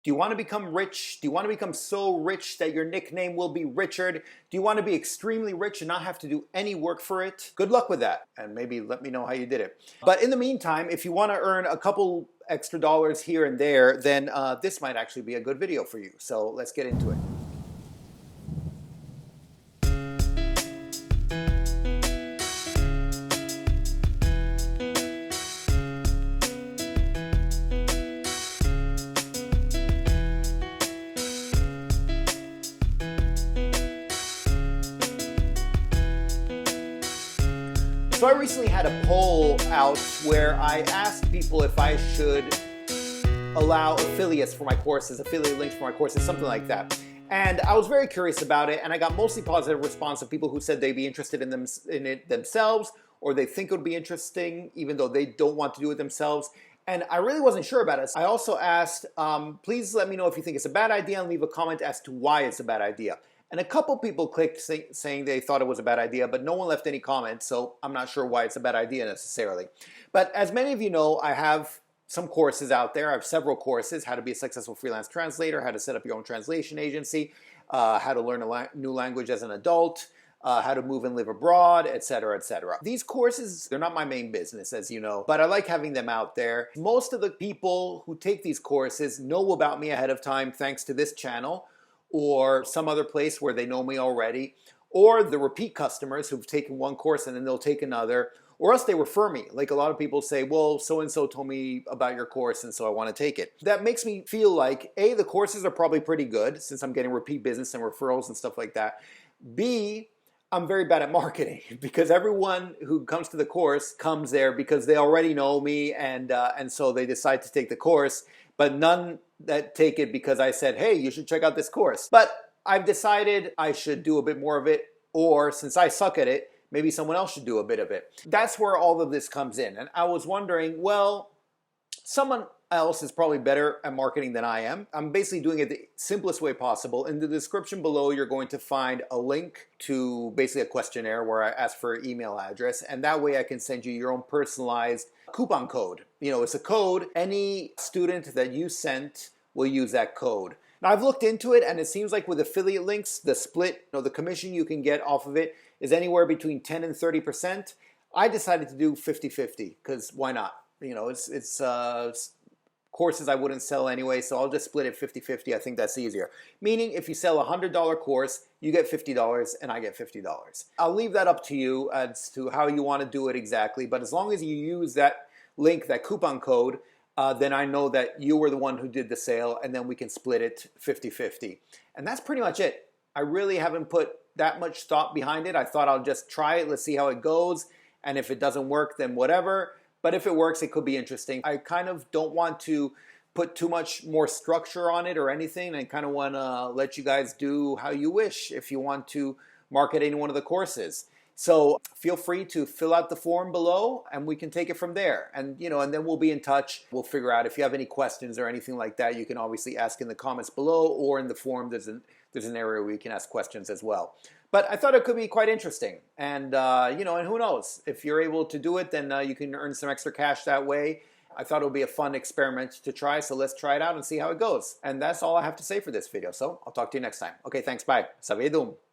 Do you want to become rich? Do you want to become so rich that your nickname will be Richard? Do you want to be extremely rich and not have to do any work for it? Good luck with that, and maybe let me know how you did it. But in the meantime, if you want to earn a couple extra dollars here and there, then this might actually be a good video for you. So let's get into it. So I recently had a poll out where I asked people if I should allow affiliates for my courses, affiliate links for my courses, something like that. And I was very curious about it, and I got mostly positive response of people who said they'd be interested in it themselves, or they think it would be interesting even though they don't want to do it themselves. And I really wasn't sure about it. I also asked, please let me know if you think it's a bad idea and leave a comment as to why it's a bad idea. And a couple people clicked saying they thought it was a bad idea, but no one left any comments, so I'm not sure why it's a bad idea necessarily. But as many of you know, I have some courses out there. I have several courses: how to be a successful freelance translator, how to set up your own translation agency, how to learn a new language as an adult, how to move and live abroad, etc., etc. These courses, they're not my main business, as you know, but I like having them out there. Most of the people who take these courses know about me ahead of time thanks to this channel, or some other place where they know me already, or the repeat customers who've taken one course and then they'll take another, or else they refer me. Like a lot of people say, well, so-and-so told me about your course and so I want to take it. That makes me feel like, A, the courses are probably pretty good since I'm getting repeat business and referrals and stuff like that. B, I'm very bad at marketing because everyone who comes to the course comes there because they already know me and so they decide to take the course, but none that take it because I said, hey, you should check out this course. But I've decided I should do a bit more of it, or since I suck at it, maybe someone else should do a bit of it. That's where all of this comes in. And I was wondering, well, someone else is probably better at marketing than I am. I'm basically doing it the simplest way possible. In the description below, you're going to find a link to basically a questionnaire where I ask for an email address, and that way I can send you your own personalized coupon code. You know, it's a code. Any student that you sent will use that code. Now, I've looked into it, and it seems like with affiliate links, the split, the commission you can get off of it is anywhere between 10 and 30%. I decided to do 50-50 because why not? You know, it's courses I wouldn't sell anyway, so I'll just split it 50-50. I think that's easier. Meaning, if you sell a $100 course, you get $50 and I get $50. I'll leave that up to you as to how you want to do it exactly, but as long as you use that link, that coupon code, then I know that you were the one who did the sale, and then we can split it 50-50. And that's pretty much it. I really haven't put that much thought behind it. I thought I'll just try it, let's see how it goes, and if it doesn't work, then whatever. But if it works, it could be interesting. I kind of don't want to put too much more structure on it or anything. I kind of want to let you guys do how you wish if you want to market any one of the courses. So feel free to fill out the form below and we can take it from there. And and then we'll be in touch. We'll figure out if you have any questions or anything like that. You can obviously ask in the comments below, or in the form there's an area where you can ask questions as well. But I thought it could be quite interesting. And and who knows, if you're able to do it, then you can earn some extra cash that way. I thought it would be a fun experiment to try, so let's try it out and see how it goes. And that's all I have to say for this video. So I'll talk to you next time. Okay, thanks, bye. Savedum.